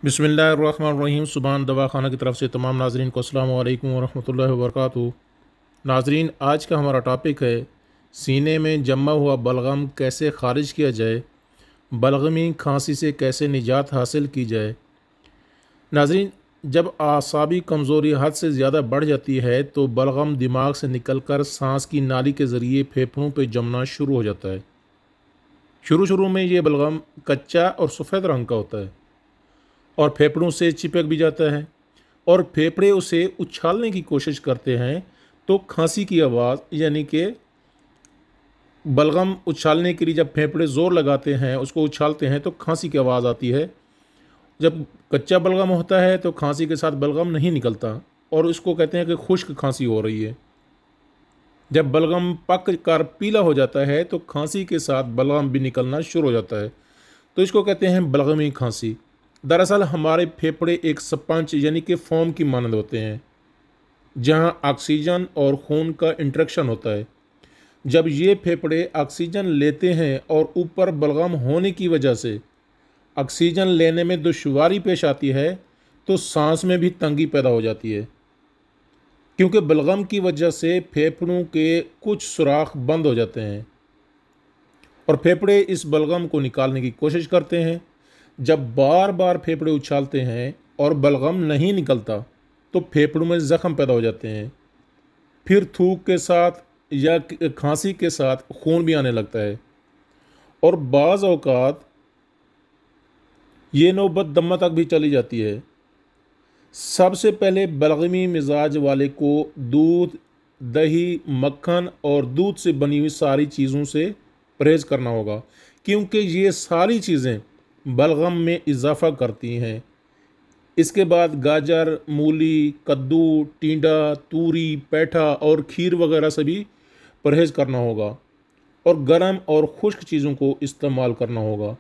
बिस्मिल्लाहिर्रहमानिर्रहीम। सुभान दवाखाना की तरफ से तमाम नाजरीन को अस्सलाम वालेकुम वरहमतुल्लाहि वबरकातुहू। नाजरीन, आज का हमारा टॉपिक है सीने में जमा हुआ बलगम कैसे ख़ारिज किया जाए, बलगमी खांसी से कैसे निजात हासिल की जाए। नाजरीन, जब आसाबी कमज़ोरी हद से ज़्यादा बढ़ जाती है तो बलगम दिमाग से निकलकर सांस की नाली के ज़रिए फेफड़ों पर जमना शुरू हो जाता है। शुरू शुरू में ये बलगम कच्चा और सफ़ेद रंग का होता है और फेफड़ों से चिपक भी जाता है और फेफड़े उसे उछालने की कोशिश करते हैं तो खांसी की आवाज़, यानी कि बलगम उछालने के लिए जब फेफड़े ज़ोर लगाते हैं, उसको उछालते हैं तो खांसी की आवाज़ आती है। जब कच्चा बलगम होता है तो खांसी के साथ बलगम नहीं निकलता और इसको कहते हैं कि खुश्क खांसी हो रही है। जब बलगम पक कर पीला हो जाता है तो खांसी के साथ बलगम भी निकलना शुरू हो जाता है, तो इसको कहते हैं बलगमी खांसी। दरअसल हमारे फेफड़े एक स्पंज यानी कि फोम की मानद होते हैं, जहां ऑक्सीजन और खून का इंटरेक्शन होता है। जब ये फेफड़े ऑक्सीजन लेते हैं और ऊपर बलगम होने की वजह से ऑक्सीजन लेने में दुश्वारी पेश आती है तो सांस में भी तंगी पैदा हो जाती है, क्योंकि बलगम की वजह से फेफड़ों के कुछ सुराख बंद हो जाते हैं और फेफड़े इस बलगम को निकालने की कोशिश करते हैं। जब बार बार फेफड़े उछालते हैं और बलगम नहीं निकलता तो फेफड़ों में ज़ख्म पैदा हो जाते हैं। फिर थूक के साथ या खांसी के साथ खून भी आने लगता है और बाज़ औक़ात ये नौबत दमा तक भी चली जाती है। सबसे पहले बलगमी मिजाज वाले को दूध, दही, मक्खन और दूध से बनी हुई सारी चीज़ों से परहेज़ करना होगा, क्योंकि ये सारी चीज़ें बलगम में इजाफ़ा करती हैं। इसके बाद गाजर, मूली, कद्दू, टिंडा, तूरी, पैठा और खीर वगैरह से भी परहेज़ करना होगा और गर्म और खुश्क चीज़ों को इस्तेमाल करना होगा।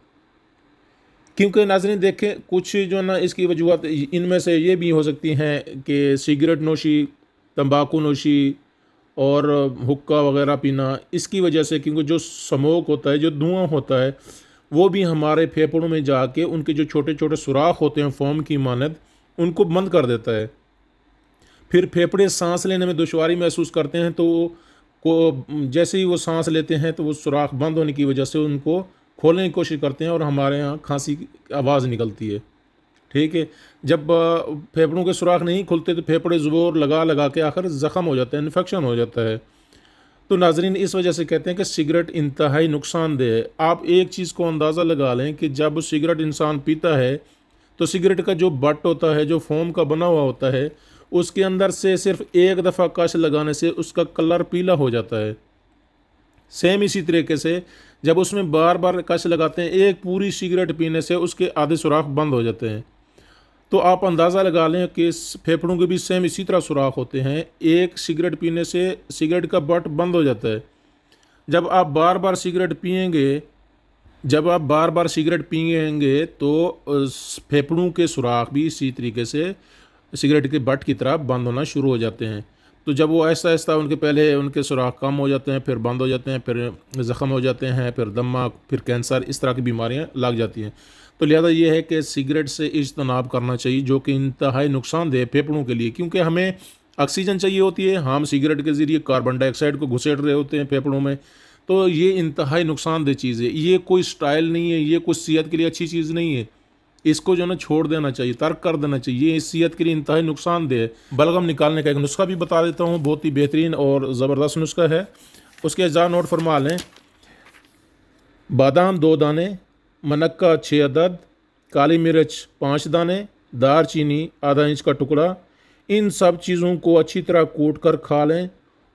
क्योंकि नाज़रीन देखें, कुछ जो है ना इसकी वजूहत इनमें से ये भी हो सकती हैं कि सिगरेट नोशी, तंबाकू नोशी और हुक्का वगैरह पीना, इसकी वजह से, क्योंकि जो स्मोक होता है, जो धुआं होता है, वो भी हमारे फेफड़ों में जाके उनके जो छोटे छोटे सुराख होते हैं फोम की मानद, उनको बंद कर देता है। फिर फेफड़े सांस लेने में दुश्वारी महसूस करते हैं तो जैसे ही वो सांस लेते हैं तो वो सुराख बंद होने की वजह से उनको खोलने की कोशिश करते हैं और हमारे यहाँ खांसी की आवाज़ निकलती है। ठीक है। जब फेफड़ों के सुराख नहीं खुलते तो फेफड़े ज़ोर लगा लगा के आखिर ज़ख़म हो जाता है, इन्फेक्शन हो जाता है। तो नाज़रीन, इस वजह से कहते हैं कि सिगरेट इंतहाई नुकसानदेह है। आप एक चीज़ को अंदाज़ा लगा लें कि जब सिगरेट इंसान पीता है तो सिगरेट का जो बट होता है, जो फोम का बना हुआ होता है, उसके अंदर से सिर्फ एक दफ़ा कश लगाने से उसका कलर पीला हो जाता है। सेम इसी तरीके से जब उसमें बार बार कश लगाते हैं, एक पूरी सिगरेट पीने से उसके आधे सुराख बंद हो जाते हैं। तो आप अंदाज़ा लगा लें कि फेफड़ों के भी सेम इसी तरह सुराख होते हैं। एक सिगरेट पीने से सिगरेट का बट बंद हो जाता है। जब आप बार बार सिगरेट पिएंगे तो फेफड़ों के सुराख भी इसी तरीके से सिगरेट के बट की तरह बंद होना शुरू हो जाते हैं। तो जब वो ऐसा ऐसा पहले उनके सुराख कम हो जाते हैं, फिर बंद हो जाते हैं, फिर ज़ख़म हो जाते हैं, फिर दमा, फिर कैंसर, इस तरह की बीमारियां लग जाती हैं। तो लिहाजा ये है कि सिगरेट से इज्तनाब करना चाहिए, जो कि इंतहाई नुकसानदेह फेफड़ों के लिए, क्योंकि हमें ऑक्सीजन चाहिए होती है, हम सिगरेट के ज़रिए कार्बन डाइऑक्साइड को घुसेड़ रहे होते हैं फेफड़ों में। तो ये इंतहाई नुकसानदेह चीज़ है। ये कोई स्टाइल नहीं है, ये कुछ सेहत के लिए अच्छी चीज़ नहीं है। इसको जो ना छोड़ देना चाहिए, तर्क कर देना चाहिए। ये सेहत के लिए इंतहाई नुकसानदेह है। बलगम निकालने का एक नुस्खा भी बता देता हूँ, बहुत ही बेहतरीन और ज़बरदस्त नुस्खा है। उसके अज्जा नोट फरमा लें। बादाम 2 दाने, मनक्का 6 अदद, काली मिर्च 5 दाने, दार चीनी आधा इंच का टुकड़ा। इन सब चीज़ों को अच्छी तरह कूट कर खा लें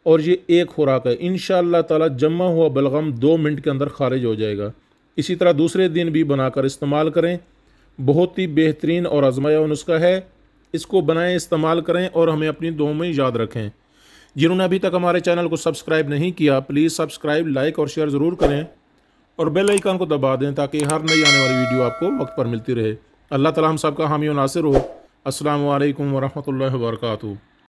और ये एक खुराक है। इंशाअल्लाह ताला जमा हुआ बलगम 2 मिनट के अंदर खारिज हो जाएगा। इसी तरह दूसरे दिन भी बनाकर इस्तेमाल करें। बहुत ही बेहतरीन और आजमाया हुआ नुस्खा है। इसको बनाएं, इस्तेमाल करें और हमें अपनी दुआओं में याद रखें। जिन्होंने अभी तक हमारे चैनल को सब्सक्राइब नहीं किया, प्लीज़ सब्सक्राइब, लाइक और शेयर ज़रूर करें और बेल आइकन को दबा दें ताकि हर नई आने वाली वीडियो आपको वक्त पर मिलती रहे। अल्लाह ताला हम सब का हामी और नासिर हो। अस्सलामु अलैकुम वरहमतुल्लाहि वबरकातुहू।